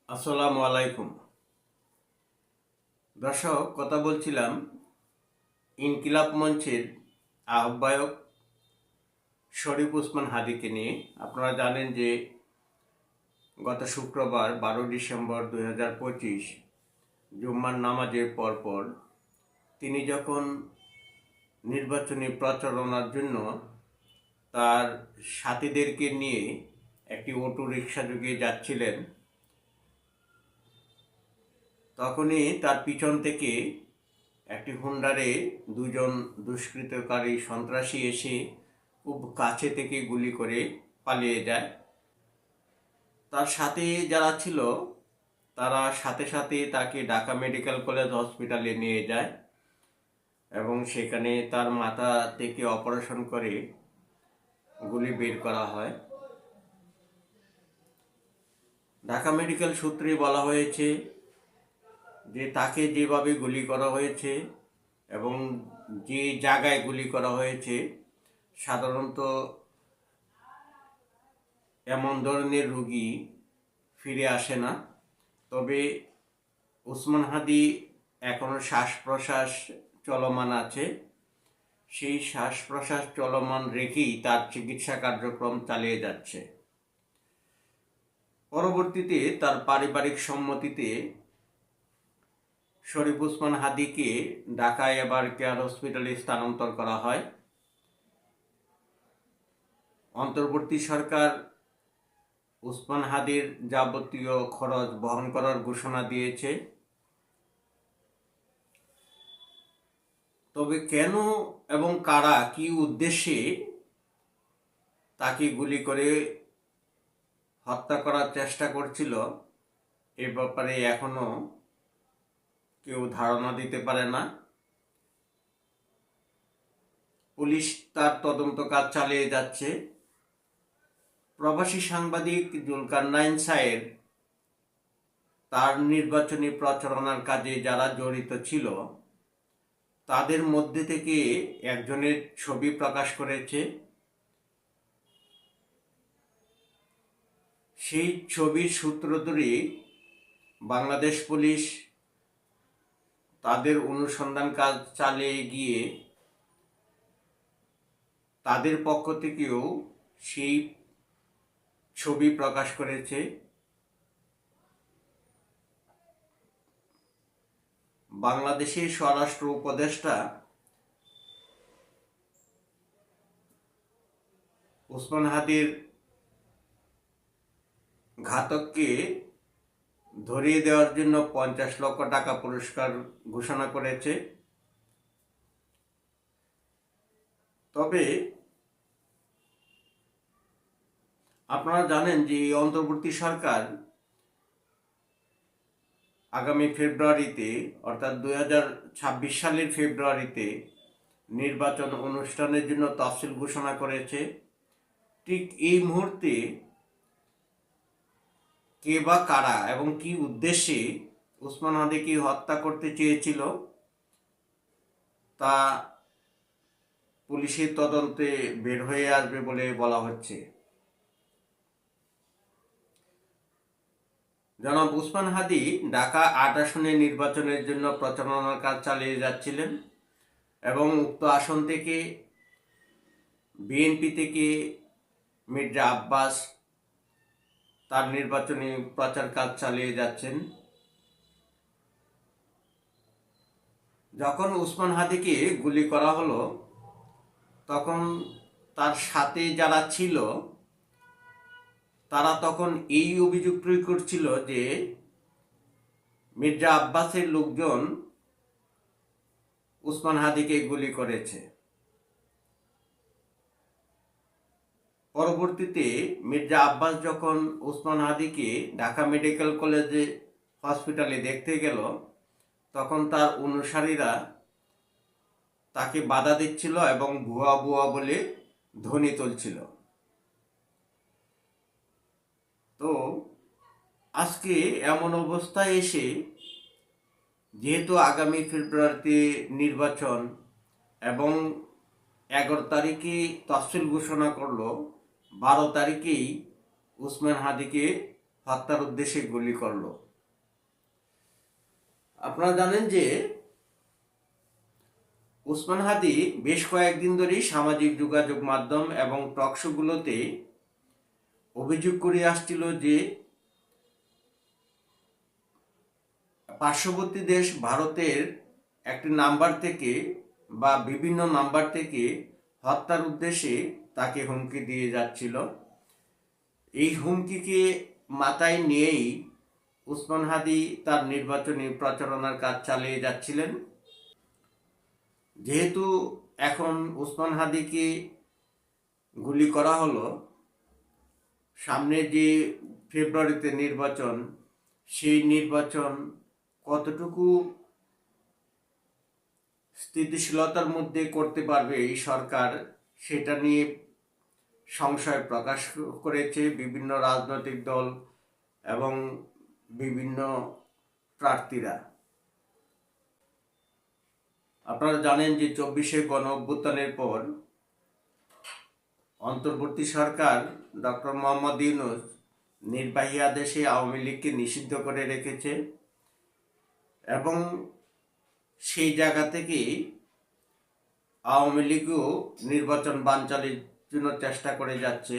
আসসালামু আলাইকুম। দর্শক, কথা বলছিলাম ইনকিলাব মঞ্চের আহ্বায়ক শরীফ ওসমান হাদিকে নিয়ে। আপনারা জানেন যে গত শুক্রবার 12 ডিসেম্বর 2025 জুম্মার নামাজের পরপর তিনি যখন নির্বাচনী প্রচারণার জন্য তার সাথীদেরকে নিয়ে একটি অটো রিক্সা যোগে যাচ্ছিলেন, তখনই তার পিছন থেকে একটি হুন্ডারে দুজন দুষ্কৃতকারী সন্ত্রাসী এসে খুব কাছে থেকে গুলি করে পালিয়ে যায়। তার সাথে যারা ছিল তারা সাথে সাথে তাকে ঢাকা মেডিকেল কলেজ হসপিটালে নিয়ে যায় এবং সেখানে তার মাথা থেকে অপারেশন করে গুলি বের করা হয়। ঢাকা মেডিকেল সূত্রে বলা হয়েছে যে তাকে যেভাবে গুলি করা হয়েছে এবং যে জায়গায় গুলি করা হয়েছে, সাধারণত এমন ধরনের রোগী ফিরে আসে না। তবে ওসমান হাদি এখনও শ্বাস প্রশ্বাস চলমান আছে। সেই শ্বাস প্রশ্বাস চলমান রেখেই তার চিকিৎসা কার্যক্রম চালিয়ে যাচ্ছে। পরবর্তীতে তার পারিবারিক সম্মতিতে শরীফ ওসমান হাদিকে ঢাকা এভার কেয়ার হসপিটালে স্থানান্তর করা হয়। অন্তর্বর্তী সরকার ওসমান হাদির যাবতীয় খরচ বহন করার ঘোষণা দিয়েছে। তবে কেন এবং কারা কি উদ্দেশ্যে তাকে গুলি করে হত্যা করার চেষ্টা করছিল, এ ব্যাপারে এখনো কেউ ধারণা দিতে পারে না। পুলিশ তার তদন্ত কাজ চালিয়ে যাচ্ছে। প্রবাসী সাংবাদিক জুলকারনাইন সায়ের তার নির্বাচনী প্রচারণার কাজে যারা জড়িত ছিল তাদের মধ্যে থেকে একজনের ছবি প্রকাশ করেছে। সেই ছবির সূত্র ধরে বাংলাদেশ পুলিশ তাদের অনুসন্ধান কাজ চালিয়ে গিয়ে তাদের পক্ষ থেকেও সেই ছবি প্রকাশ করেছে। বাংলাদেশের স্বরাষ্ট্র উপদেষ্টা ওসমান হাদির ঘাতককে ধরিয়ে দেওয়ার জন্য 50 লক্ষ টাকা পুরস্কার ঘোষণা করেছে। তবে আপনারা জানেন যে এই অন্তর্বর্তী সরকার আগামী ফেব্রুয়ারিতে, অর্থাৎ 2026 সালের ফেব্রুয়ারিতে নির্বাচন অনুষ্ঠানের জন্য তফসিল ঘোষণা করেছে। ঠিক এই মুহূর্তে কে বা কারা এবং কি উদ্দেশ্যে ওসমান হাদিকে হত্যা করতে চেয়েছিল তা পুলিশের তদন্তে বের হয়ে আসবে বলে বলা হচ্ছে। জনাব ওসমান হাদি ঢাকা 8 আসনে নির্বাচনের জন্য প্রচারণার কাজ চালিয়ে যাচ্ছিলেন এবং উক্ত আসন থেকে বিএনপি থেকে মির্জা আব্বাস তার নির্বাচনী প্রচার কাজ চালিয়ে যাচ্ছেন। যখন ওসমান হাদিকে গুলি করা হলো তখন তার সাথে যারা ছিল তারা তখন এই অভিযোগ প্রয়োগ করছিল যে মির্জা আব্বাসের লোকজন ওসমান হাদিকে গুলি করেছে। পরবর্তীতে মির্জা আব্বাস যখন ওসমান হাদিকে ঢাকা মেডিকেল কলেজে হসপিটালে দেখতে গেল তখন তার অনুসারীরা তাকে বাধা দিচ্ছিল এবং ভুয়া ভুয়া বলে ধ্বনি তুলছিল। তো আজকে এমন অবস্থায় এসে, যেহেতু আগামী ফেব্রুয়ারিতে নির্বাচন এবং 11 তারিখে তফসিল ঘোষণা করলো, 12 তারিখেই ওসমান হাদিকে হত্যার উদ্দেশ্যে গুলি করলো। আপনারা জানেন যে ওসমান হাদি বেশ কয়েকদিন ধরেই সামাজিক যোগাযোগ মাধ্যম এবং টকশোগুলোতে অভিযোগ করে আসছিল যে পার্শ্ববর্তী দেশ ভারতের একটি নাম্বার থেকে বা বিভিন্ন নাম্বার থেকে হত্যার উদ্দেশ্যে তাকে হুমকি দিয়ে যাচ্ছিল। এই হুমকিকে মাথায় নিয়েই ওসমান হাদি তার নির্বাচনী প্রচারণার কাজ চালিয়ে যাচ্ছিলেন। যেহেতু এখন ওসমান হাদিকে গুলি করা হলো, সামনে যে ফেব্রুয়ারিতে নির্বাচন, সেই নির্বাচন কতটুকু স্থিতিশীলতার মধ্যে করতে পারবে এই সরকার, সেটা নিয়ে সংশয় প্রকাশ করেছে বিভিন্ন রাজনৈতিক দল এবং বিভিন্ন প্রার্থীরা। আপনারা জানেন যে 24শে গণ অভ্যুত্থানের পর অন্তর্বর্তী সরকার ডক্টর মোহাম্মদ ইউনূস নির্বাহী আদেশে আওয়ামী লীগকে নিষিদ্ধ করে রেখেছে এবং সেই জায়গা থেকে আওয়ামী লীগও নির্বাচন বানচালের জন্য চেষ্টা করে যাচ্ছে।